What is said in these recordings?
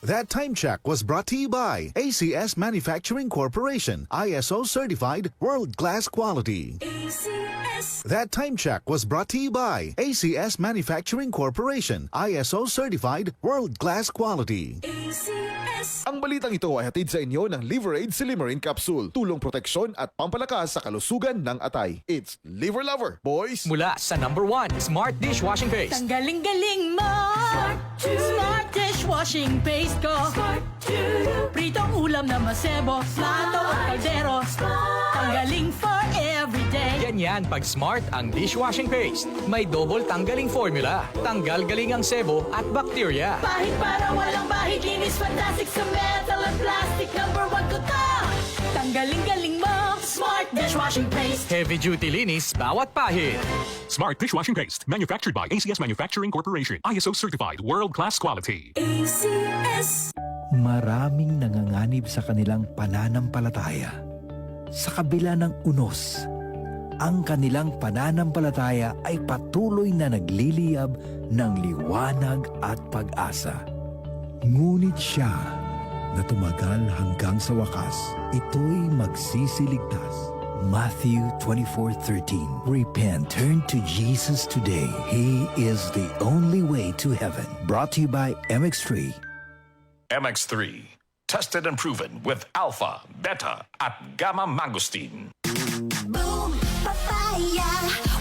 That time check was brought to you by ACS Manufacturing Corporation, ISO certified world-class quality. ACS. That time check was brought to you by ACS Manufacturing Corporation, ISO certified world-class quality. ACS. Ang balitang ito ay hatid sa inyo ng Liver Aid Silimarin Capsule. Tulong proteksyon at pampalakas sa kalusugan ng atay. It's Liver Lover, boys! Mula sa #1 Smart Dishwashing Paste. Ang galing-galing mo! Smart dishwashing paste ko! Pritong ulam na masebo, plato at kaldero. Tanggaling for everyday. Ganyan pag Smart ang dishwashing paste. May double tanggaling formula. Tanggal galing ang sebo at bakterya. Bahid para walang bahid, linis fantastic sa metal at plastic. #1 ko to! Tanggaling-galing mo! Smart dishwashing paste. Heavy duty linis bawat pahid. Smart dishwashing paste, manufactured by ACS Manufacturing Corporation, ISO certified, world-class quality. ACS. Maraming nanganganib sa kanilang pananampalataya. Sa kabila ng unos, ang kanilang pananampalataya ay patuloy na nagliliyab ng liwanag at pag-asa. Ngunit siya na tumagal hanggang sa wakas, ito'y magsisiligtas. Matthew 24:13. Repent, turn to Jesus today. He is the only way to heaven. Brought to you by MX3. MX3, tested and proven with alpha, beta, at gamma mangosteen. Boom, papaya,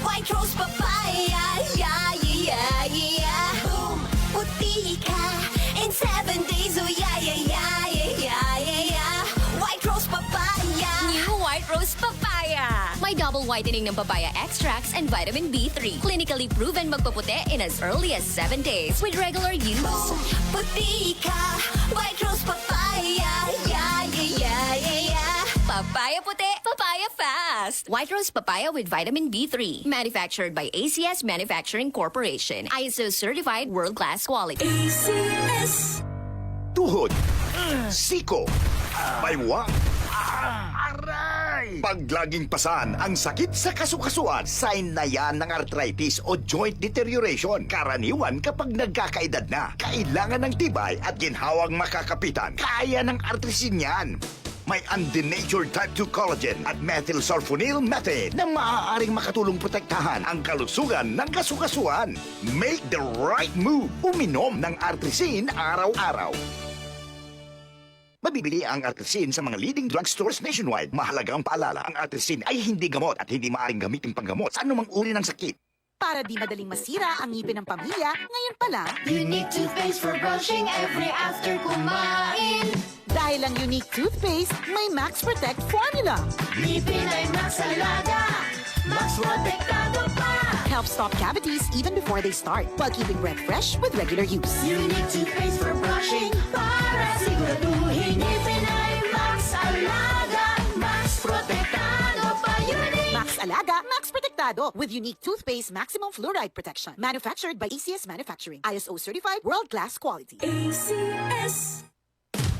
white rose papaya, yeah, yeah, yeah. Boom, puti ka in 7 days, oh yeah, yeah, yeah, yeah, yeah, yeah. White rose papaya. New White Rose Papaya. May double whitening ng papaya extracts and vitamin B3. Clinically proven magpaputi in as early as 7 days with regular use. Boom, puti ka, white rose papaya, yeah, yeah, yeah, yeah, yeah. Papaya puti, papaya fast. White Rose Papaya with vitamin B3. Manufactured by ACS Manufacturing Corporation. ISO certified world-class quality. ACS. Tuhod, siko, baywang, aray! Pag laging pasan ang sakit sa kasukasuan, sign na yan ng arthritis o joint deterioration. Karaniwan kapag nagkakaedad na, kailangan ng tibay at ginhawang makakapitan. Kaya ng artrisin yan. May undenatured type 2 collagen at methylsulfonyl methane na maaaring makatulong protektahan ang kalusugan ng kasukasuan. Make the right move. Uminom ng artrisin araw-araw. Mabibili ang artrisin sa mga leading drugstores nationwide. Mahalagang paalala, ang artrisin ay hindi gamot at hindi maaaring gamitin panggamot sa anumang uri ng sakit. Para di madaling masira ang ngipin ng pamilya, ngayon pa lang, Unique toothpaste for brushing every after kumain. dahil ang unique toothpaste, may Max Protect formula. Ngipin ay Max Alaga, Max Protektado pa. Helps stop cavities even before they start, while keeping breath fresh with regular use. Unique toothpaste for brushing para siguraduhin ngipin ay Max Alaga, Max Protektado pa. Unique. Max Alaga, Max Protectado with unique toothpaste maximum fluoride protection. Manufactured by ACS Manufacturing. ISO certified world-class quality. ACS.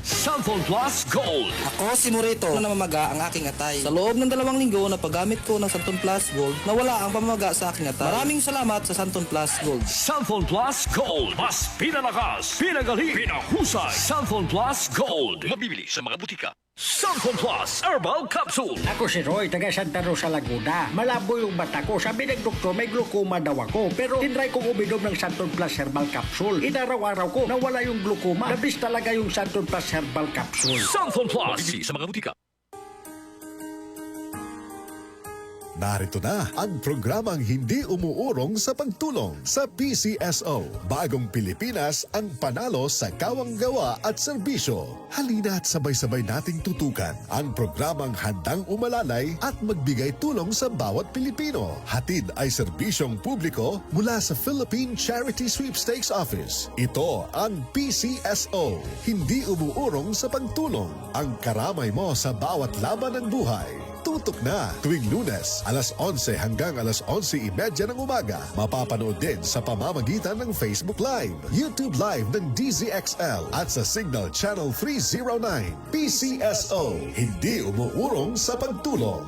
Santon Plus Gold. Ako si Morito na namamaga ang aking atay. Sa loob ng 2 linggo na paggamit ko ng Santon Plus Gold, nawala ang pamamaga sa aking atay. Maraming salamat sa Santon Plus Gold. Santon Plus Gold. Mas pinalakas, pinagaling, pinahusay. Santon Plus Gold. Mabibili sa mga butika. Santon Plus Herbal Capsule. Ako si Roy, taga Santa Rosa, Laguna. Malabo yung mata ko. Sabi ng doktor, may glaucoma daw ako. Pero tinry kong uminom ng Santon Plus Herbal Capsule. Inaraw-araw ko, nawala yung glaucoma. Nabis talaga yung Santon Plus Herbal Capsule. Santon Plus. Mabibili sa mga butika. Narito na ang programang hindi umuurong sa pagtulong sa PCSO. Bagong Pilipinas ang panalo sa kawang gawa at serbisyo. Halina at sabay-sabay nating tutukan ang programang handang umalalay at magbigay tulong sa bawat Pilipino. Hatid ay serbisyong publiko mula sa Philippine Charity Sweepstakes Office. Ito ang PCSO. Hindi umuurong sa pagtulong. Ang karamay mo sa bawat laban ng buhay. Tutok na tuwing Lunes, alas 11 hanggang alas 11:30 ng umaga. Mapapanood din sa pamamagitan ng Facebook Live, YouTube Live ng DZXL at sa Signal Channel 309. PCSO, hindi umuurong sa pagtulong.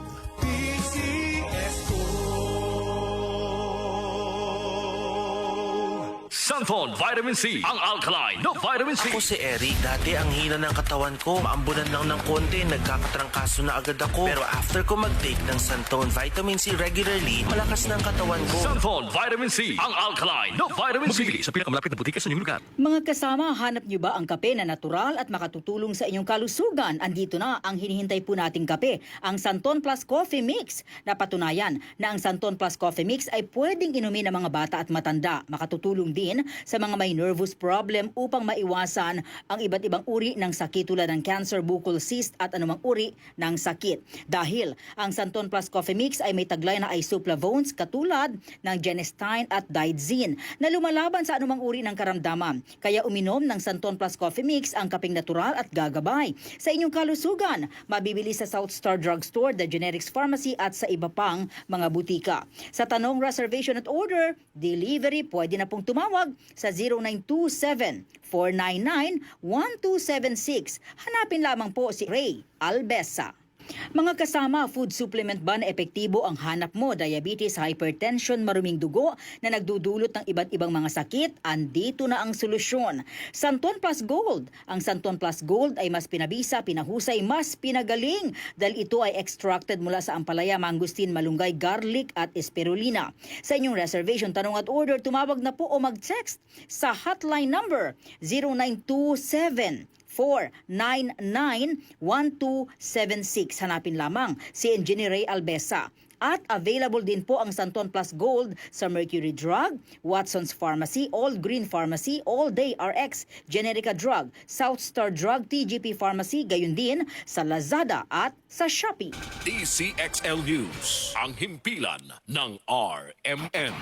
Santon Vitamin C, ang alkaline na vitamin C. Ako si Eric. Dati ang hina ng katawan ko. Maambunan lang ng konti, nagkakatrangkaso na agad ako. Pero after ko mag-take ng Santon Vitamin C regularly, malakas na ang katawan ko. Santon Vitamin C, ang alkaline na vitamin C. Mabibili sa pinakamalapit na butika sa inyong lugar. Mga kasama, hanap nyo ba ang kape na natural at makatutulong sa inyong kalusugan? Andito na ang hinihintay po nating kape, ang Santon Plus Coffee Mix. Napatunayan na ang Santon Plus Coffee Mix ay pwedeng inumin ng mga bata at matanda. Makatutulong din sa mga may nervous problem upang maiwasan ang iba't ibang uri ng sakit tulad ng cancer, bukol cyst at anumang uri ng sakit. Dahil ang Santon Plus Coffee Mix ay may taglay na isoflavones katulad ng genistein at didzin na lumalaban sa anumang uri ng karamdaman. Kaya uminom ng Santon Plus Coffee Mix ang kapeng natural at gagabay sa inyong kalusugan. Mabibili sa South Star Drugstore, The Generics Pharmacy at sa iba pang mga butika. Sa tanong reservation at order, delivery, pwede na pong tumawag sa 0927-499-1276. Hanapin lamang po si Ray Albesa. Mga kasama, food supplement ba na epektibo ang hanap mo? Diabetes, hypertension, maruming dugo na nagdudulot ng iba't ibang mga sakit? Andito na ang solusyon. Santon Plus Gold. Ang Santon Plus Gold ay mas pinabisa, pinahusay, mas pinagaling dahil ito ay extracted mula sa ampalaya, mangustin, malunggay, garlic at spirulina. Sa inyong reservation, tanong at order, tumawag na po o mag-text sa hotline number 0927 499-1276. Hanapin lamang si Engineer Ray Albesa. At available din po ang Santon Plus Gold sa Mercury Drug, Watson's Pharmacy, All Green Pharmacy, All Day RX, Generica Drug, South Star Drug, TGP Pharmacy, gayon din sa Lazada at sa Shopee. DCXL News, ang himpilan ng RMN.